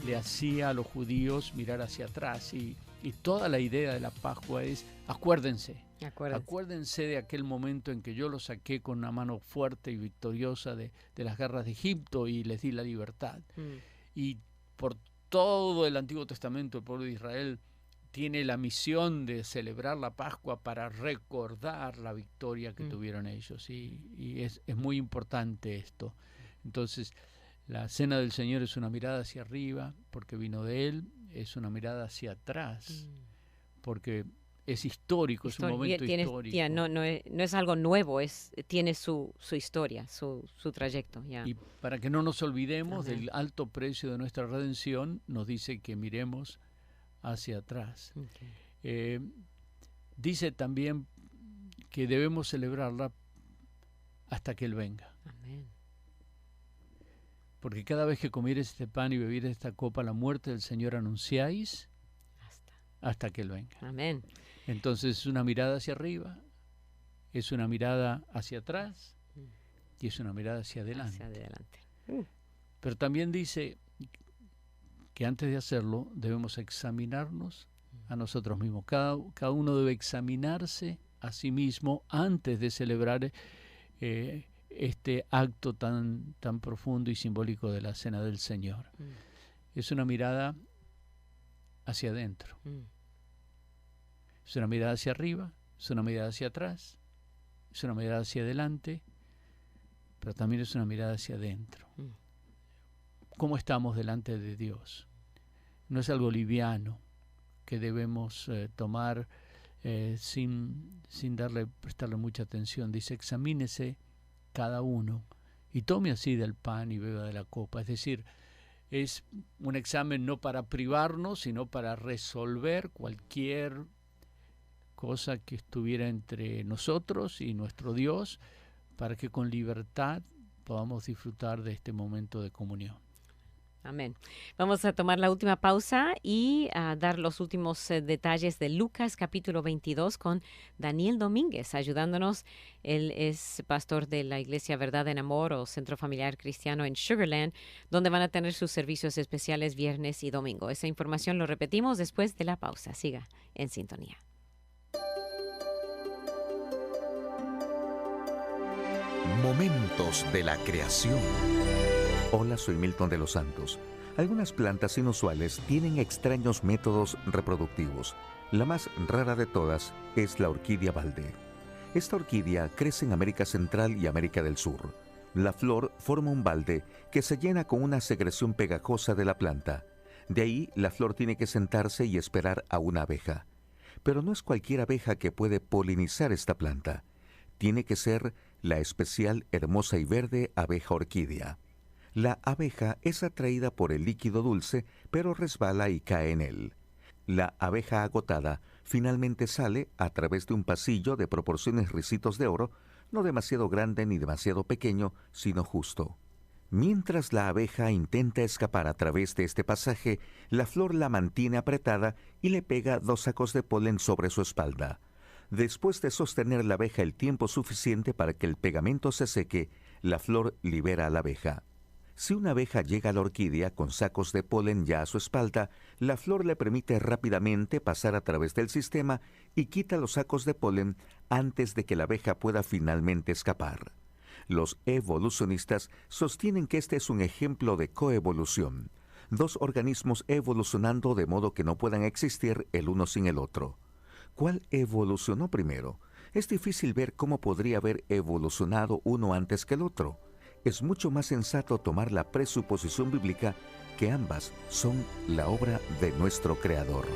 le hacía a los judíos mirar hacia atrás. Y toda la idea de la Pascua es: acuérdense de aquel momento en que yo los saqué con una mano fuerte y victoriosa de las guerras de Egipto y les di la libertad. Y por todo el Antiguo Testamento el pueblo de Israel tiene la misión de celebrar la Pascua para recordar la victoria que tuvieron ellos. Y es muy importante esto. Entonces, la Cena del Señor es una mirada hacia arriba, porque vino de Él. Es una mirada hacia atrás, porque es histórico, es un momento histórico. No es algo nuevo, tiene su historia, su trayecto. Y para que no nos olvidemos del alto precio de nuestra redención, nos dice que miremos hacia atrás. Dice también que debemos celebrarla hasta que Él venga. Amén. Porque cada vez que comieres este pan y bebieres esta copa, la muerte del Señor anunciáis hasta que Él venga. Amén. Entonces es una mirada hacia arriba, es una mirada hacia atrás y es una mirada hacia adelante. Pero también dice que antes de hacerlo debemos examinarnos a nosotros mismos. Cada uno debe examinarse a sí mismo antes de celebrar este acto tan profundo y simbólico de la Cena del Señor. Es una mirada hacia adentro. Es una mirada hacia arriba, es una mirada hacia atrás, es una mirada hacia adelante, pero también es una mirada hacia adentro. ¿Cómo estamos delante de Dios? No es algo liviano que debemos tomar sin prestarle mucha atención. Dice: examínese cada uno y tome así del pan y beba de la copa. Es decir, es un examen no para privarnos, sino para resolver cualquier cosa que estuviera entre nosotros y nuestro Dios, para que con libertad podamos disfrutar de este momento de comunión. Amén. Vamos a tomar la última pausa y a dar los últimos detalles de Lucas capítulo 22 con Daniel Domínguez, ayudándonos. Él es pastor de la Iglesia Verdad en Amor o Centro Familiar Cristiano en Sugar Land, donde van a tener sus servicios especiales viernes y domingo. Esa información lo repetimos después de la pausa. Siga en sintonía. Momentos de la creación. Hola, soy Milton de los Santos. Algunas plantas inusuales tienen extraños métodos reproductivos. La más rara de todas es la orquídea Valdé. Esta orquídea crece en América Central y América del Sur. La flor forma un balde que se llena con una secreción pegajosa de la planta. De ahí, la flor tiene que sentarse y esperar a una abeja. Pero no es cualquier abeja que puede polinizar esta planta. Tiene que ser la especial, hermosa y verde abeja orquídea. La abeja es atraída por el líquido dulce, pero resbala y cae en él. La abeja agotada finalmente sale a través de un pasillo de proporciones ricitos de oro, no demasiado grande ni demasiado pequeño, sino justo. Mientras la abeja intenta escapar a través de este pasaje, la flor la mantiene apretada y le pega 2 sacos de polen sobre su espalda. Después de sostener la abeja el tiempo suficiente para que el pegamento se seque, la flor libera a la abeja. Si una abeja llega a la orquídea con sacos de polen ya a su espalda, la flor le permite rápidamente pasar a través del sistema y quita los sacos de polen antes de que la abeja pueda finalmente escapar. Los evolucionistas sostienen que este es un ejemplo de coevolución, 2 organismos evolucionando de modo que no puedan existir el uno sin el otro. ¿Cuál evolucionó primero? Es difícil ver cómo podría haber evolucionado uno antes que el otro. es mucho más sensato tomar la presuposición bíblica que ambas son la obra de nuestro Creador.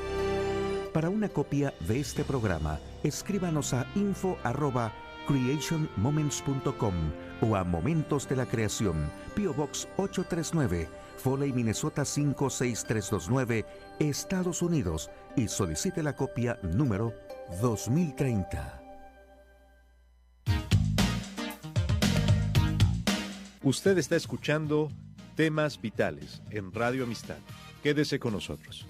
Para una copia de este programa, escríbanos a info@creationmoments.com o a Momentos de la Creación, P.O. Box 839, Foley, Minnesota 56329, Estados Unidos, y solicite la copia número 2030. Usted está escuchando Temas Vitales en Radio Amistad. Quédese con nosotros.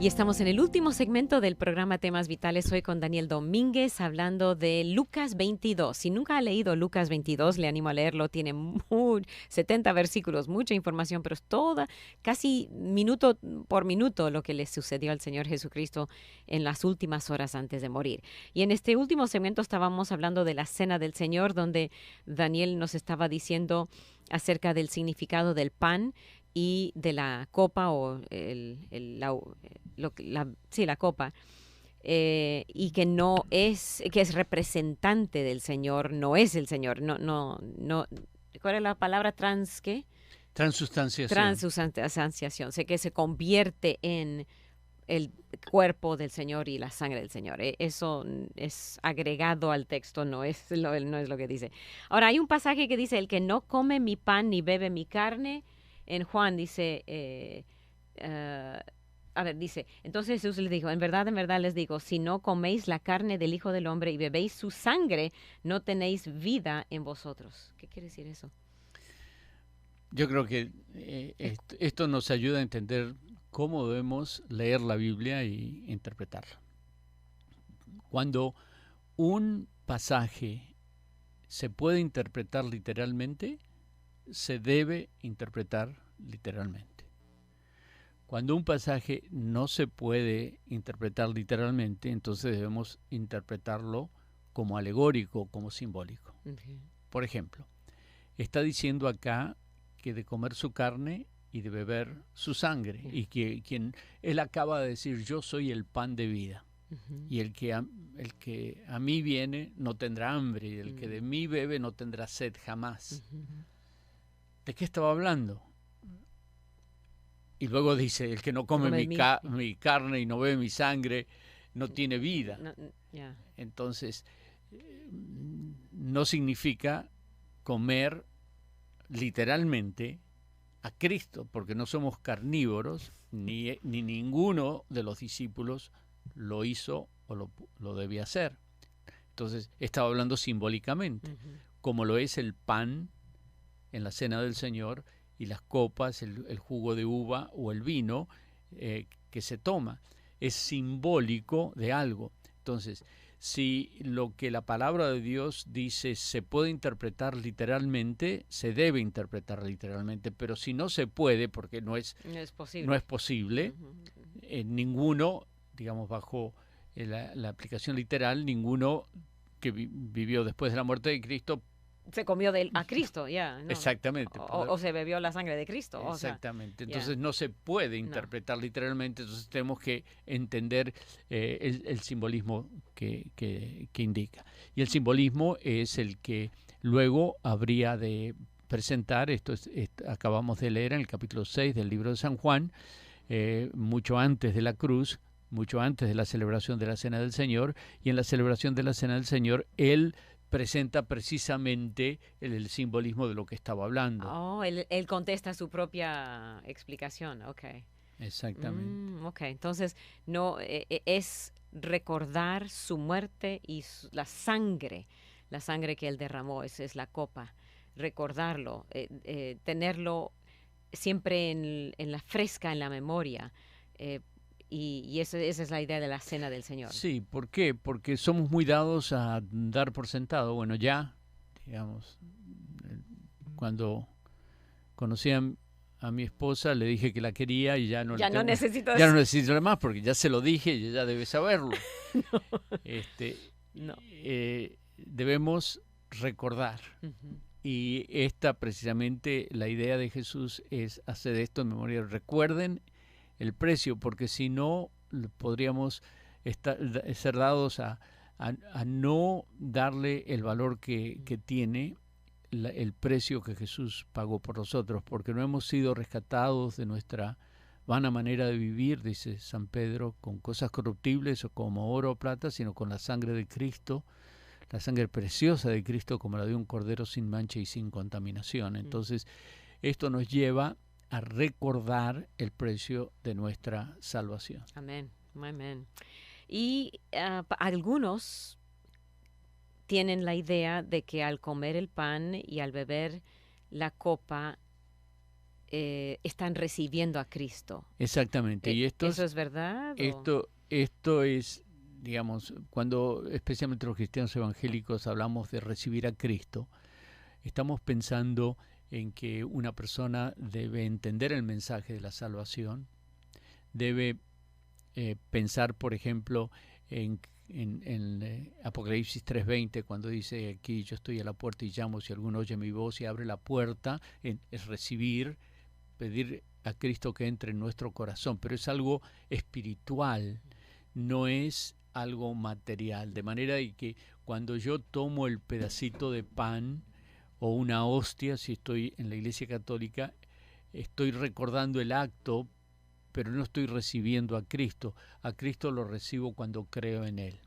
Y estamos en el último segmento del programa Temas Vitales, hoy con Daniel Domínguez, hablando de Lucas 22. Si nunca ha leído Lucas 22, le animo a leerlo. Tiene 70 versículos, mucha información, pero es toda, casi minuto por minuto, lo que le sucedió al Señor Jesucristo en las últimas horas antes de morir. Y en este último segmento estábamos hablando de la Cena del Señor, donde Daniel nos estaba diciendo acerca del significado del pan y de la copa o la copa, y que no es, que es representante del Señor, no es el Señor, no, ¿cuál es la palabra? ¿Qué? Transustanciación. Transustanciación, sé que se convierte en el cuerpo del Señor y la sangre del Señor. Eso es agregado al texto, no es lo que dice. Ahora, hay un pasaje que dice, el que no come mi pan ni bebe mi carne. En Juan dice, dice, entonces Jesús les dijo, en verdad les digo, si no coméis la carne del Hijo del Hombre y bebéis su sangre, no tenéis vida en vosotros. ¿Qué quiere decir eso? Yo creo que esto nos ayuda a entender cómo debemos leer la Biblia y interpretarla. Cuando un pasaje se puede interpretar literalmente, se debe interpretar literalmente. Cuando un pasaje no se puede interpretar literalmente, entonces debemos interpretarlo como alegórico, como simbólico. Okay. Por ejemplo, está diciendo acá que de comer su carne y de beber su sangre, y que él acaba de decir, yo soy el pan de vida, y el que a mí viene no tendrá hambre, y el que de mí bebe no tendrá sed jamás. ¿De qué estaba hablando? Y luego dice, el que no come mi carne y no bebe mi sangre no tiene vida. Entonces, no significa comer literalmente a Cristo, porque no somos carnívoros, ni ninguno de los discípulos lo hizo o lo debía hacer. Entonces, estaba hablando simbólicamente, como lo es el pan en la Cena del Señor y las copas, el jugo de uva o el vino que se toma. Es simbólico de algo. Entonces, si lo que la palabra de Dios dice se puede interpretar literalmente, se debe interpretar literalmente, pero si no se puede, porque no es posible, ninguno, digamos, bajo la aplicación literal, ninguno que vivió después de la muerte de Cristo se comió a Cristo, ya. ¿No? Exactamente. O se bebió la sangre de Cristo. Exactamente. Entonces no se puede interpretar literalmente, entonces tenemos que entender el simbolismo que indica. Y el simbolismo es el que luego habría de presentar, acabamos de leer en el capítulo 6 del libro de San Juan, mucho antes de la cruz, mucho antes de la celebración de la Cena del Señor, y en la celebración de la Cena del Señor, Él presenta precisamente el simbolismo de lo que estaba hablando. Oh, él contesta su propia explicación, ok. Exactamente. Ok, entonces no es recordar su muerte y la sangre que él derramó, esa es la copa, recordarlo, tenerlo siempre en la fresca, en la memoria, y esa es la idea de la Cena del Señor. Sí, ¿por qué? Porque somos muy dados a dar por sentado. Bueno, ya, digamos, cuando conocí a mi esposa, le dije que la quería y ya no necesito nada más, porque ya se lo dije y ella debe saberlo. Debemos recordar. Y precisamente, la idea de Jesús es hacer esto en memoria. Recuerden el precio, porque si no podríamos ser dados a a no darle el valor que tiene el precio que Jesús pagó por nosotros, porque no hemos sido rescatados de nuestra vana manera de vivir, dice San Pedro, con cosas corruptibles o como oro o plata, sino con la sangre de Cristo, la sangre preciosa de Cristo, como la de un cordero sin mancha y sin contaminación. Entonces, esto nos lleva a recordar el precio de nuestra salvación. Amén, amén. Y algunos tienen la idea de que al comer el pan y al beber la copa están recibiendo a Cristo. Exactamente. Y ¿Eso es verdad? Esto es, digamos, cuando especialmente los cristianos evangélicos hablamos de recibir a Cristo, estamos pensando en que una persona debe entender el mensaje de la salvación, debe pensar, por ejemplo, en Apocalipsis 3:20, cuando dice aquí, yo estoy a la puerta y llamo, si alguno oye mi voz y abre la puerta, es recibir, pedir a Cristo que entre en nuestro corazón, pero es algo espiritual, no es algo material, de manera que cuando yo tomo el pedacito de pan o una hostia, si estoy en la Iglesia Católica, estoy recordando el acto, pero no estoy recibiendo a Cristo. A Cristo lo recibo cuando creo en Él.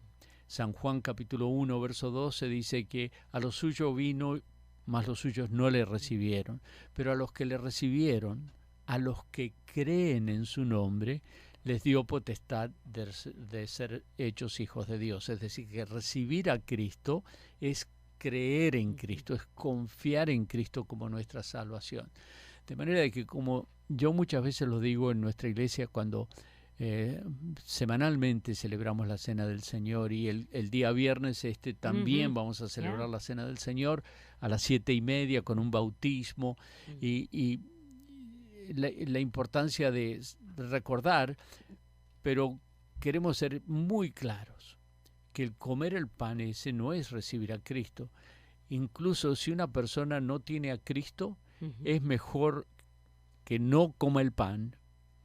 San Juan capítulo 1, verso 12 dice que a los suyos vino, mas los suyos no le recibieron. Pero a los que le recibieron, a los que creen en su nombre, les dio potestad de ser hechos hijos de Dios. Es decir, que recibir a Cristo es creer en Cristo, es confiar en Cristo como nuestra salvación. De manera que, como yo muchas veces lo digo en nuestra iglesia cuando semanalmente celebramos la Cena del Señor, y el día viernes también vamos a celebrar la Cena del Señor a las 7:30 con un bautismo, y la importancia de recordar, pero queremos ser muy claros que el comer el pan ese no es recibir a Cristo. Incluso si una persona no tiene a Cristo, es mejor que no coma el pan,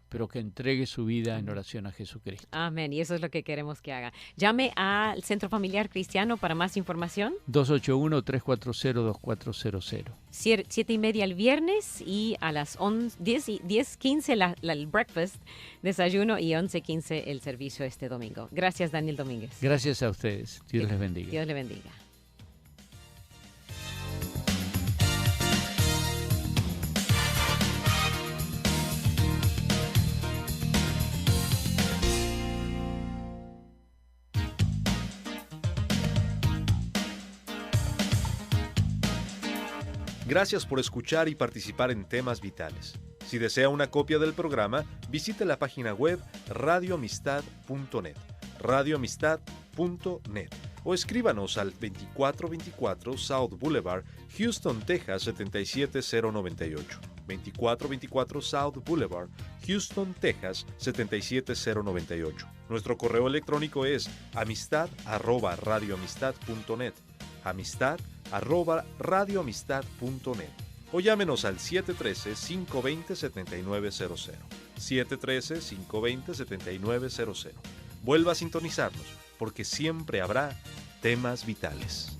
pero que entregue su vida en oración a Jesucristo. Amén, y eso es lo que queremos que haga. Llame al Centro Familiar Cristiano para más información. 281-340-2400. 7:30 el viernes, y a las 10:15 el breakfast, desayuno, y 11:15 el servicio este domingo. Gracias, Daniel Domínguez. Gracias a ustedes. Dios les bendiga. Dios les bendiga. Gracias por escuchar y participar en Temas Vitales. Si desea una copia del programa, visite la página web radioamistad.net, radioamistad.net, o escríbanos al 2424 South Boulevard, Houston, Texas 77098. 2424 South Boulevard, Houston, Texas 77098. Nuestro correo electrónico es amistad@radioamistad.net, amistad@radioamistad.net, o llámenos al 713-520-7900, 713-520-7900. Vuelva a sintonizarnos, porque siempre habrá temas vitales.